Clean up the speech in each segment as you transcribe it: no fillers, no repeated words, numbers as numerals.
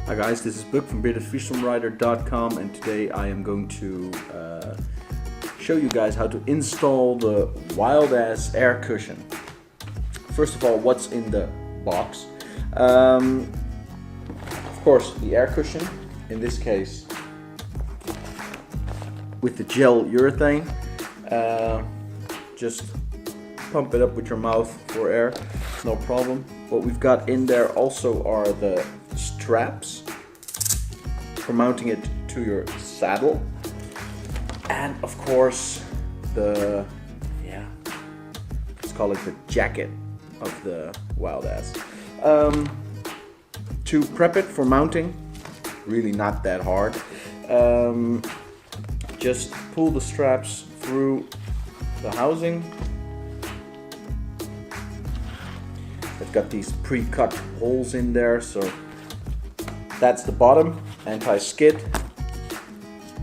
Hi guys, this is Book from VSTROM and today I am going to show you guys how to install the wild ass air cushion. First of all, what's in the box? Of course, the air cushion, in this case with the gel urethane. Just pump it up with your mouth for air, no problem. What we've got in there also are the straps for mounting it to your saddle, and of course the, let's call it the jacket of the wild ass. To prep it for mounting, really not that hard. Just pull the straps through the housing. They've got these pre-cut holes in there, so that's the bottom, anti-skid.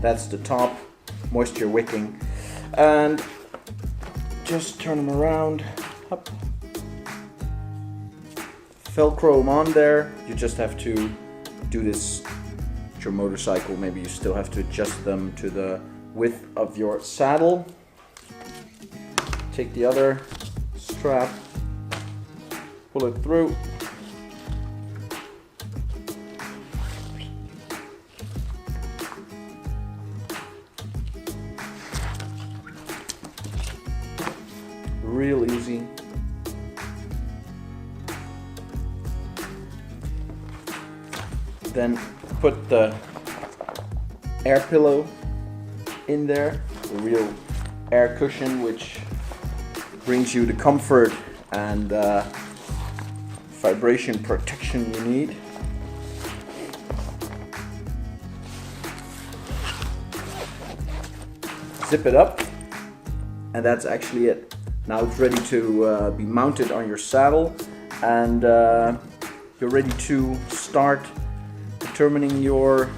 That's the top, moisture wicking. And just turn them around. Up. Velcro them on there. You just have to do this with your motorcycle. Maybe you still have to adjust them to the width of your saddle. Take the other strap, pull it through. Real easy. Then put the air pillow in there, the real air cushion, which brings you the comfort and vibration protection you need. Zip it up, and that's actually it. Now it's ready to be mounted on your saddle, and you're ready to start determining your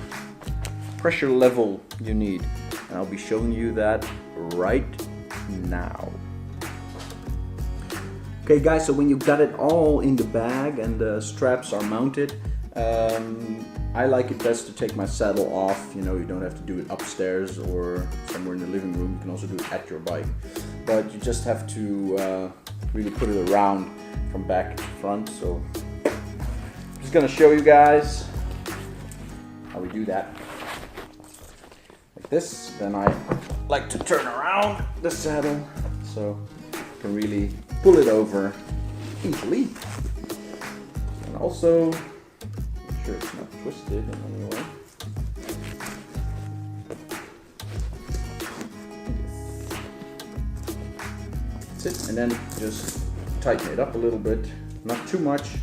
pressure level you need. And I'll be showing you that right now. Okay guys, so when you got it all in the bag and the straps are mounted, I like it best to take my saddle off. You know, you don't have to do it upstairs or somewhere in the living room. You can also do it at your bike. But you just have to really put it around from back to front. So I'm just gonna show you guys how we do that. Like this. Then I like to turn around the saddle so you can really pull it over easily. And also make sure it's not twisted in any way. That's it. And then just tighten it up a little bit, not too much,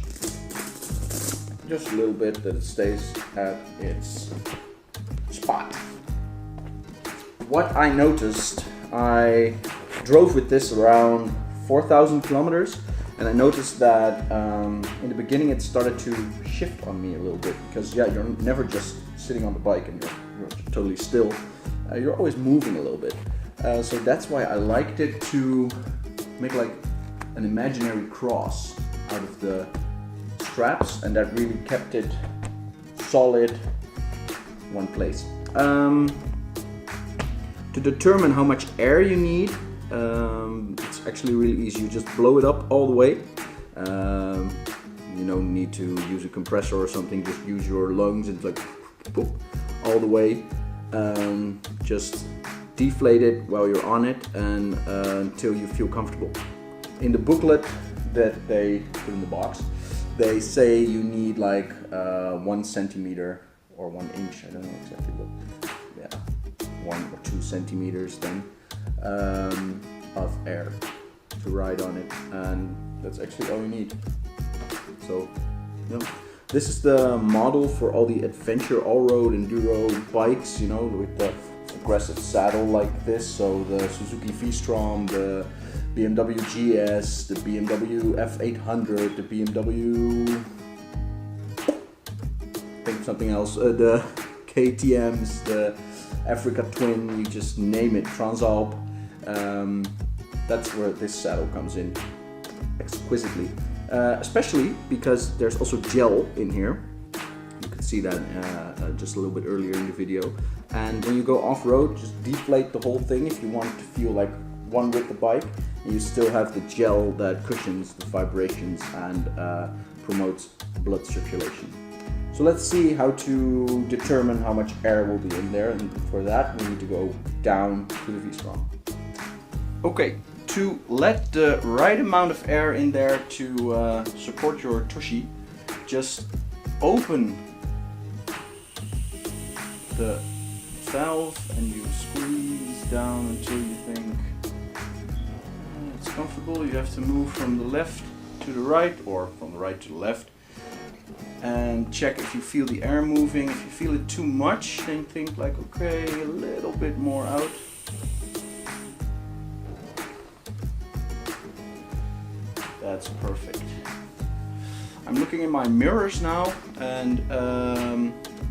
just a little bit, that it stays at its spot. What I noticed, I drove with this around 4,000 kilometers, and I noticed that in the beginning it started to shift on me a little bit, because you're never just sitting on the bike and you're totally still. You're always moving a little bit. So that's why I liked it to make like an imaginary cross out of the straps, and that really kept it solid one place. To determine how much air you need, it's actually really easy. You just blow it up all the way. You don't need to use a compressor or something, just use your lungs and like boop, all the way. Just deflate it while you're on it, and until you feel comfortable. In the booklet that they put in the box, they say you need like 1 centimeter or 1 inch, I don't know exactly, but yeah, 1 or 2 centimeters then of air to ride on it, and that's actually all you need. So, you know, this is the model for all the adventure all-road enduro bikes, you know, with the aggressive saddle like this. So the Suzuki V-strom, the BMW GS, the BMW F800, the BMW, I think something else, the KTMs, the Africa Twin, you just name it, Transalp. That's where this saddle comes in. exquisitely, especially because there's also gel in here. You could see that just a little bit earlier in the video. And when you go off-road, just deflate the whole thing if you want to feel like one with the bike. And you still have the gel that cushions the vibrations and promotes blood circulation. So let's see how to determine how much air will be in there, and for that we need to go down to the V-strom. Okay, to let the right amount of air in there to support your tushy, just open the valve and you squeeze down until you think it's comfortable. You have to move from the left to the right or from the right to the left and check if you feel the air moving. If you feel it too much, then think like, okay, a little bit more out. That's perfect. I'm looking in my mirrors now, and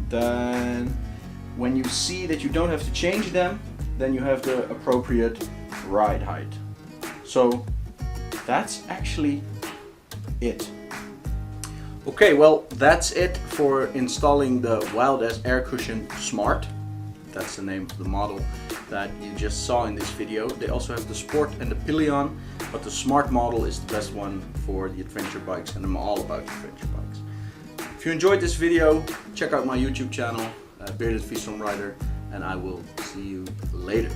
then when you see that you don't have to change them, then you have the appropriate ride height. So that's actually it. Okay, well, that's it for installing the Wild-S Aircushion Smart. That's the name of the model that you just saw in this video. They also have the Sport and the Pillion, but the Smart model is the best one for the adventure bikes, and I'm all about adventure bikes. If you enjoyed this video, check out my YouTube channel, Bearded V-strom Rider, and I will see you later.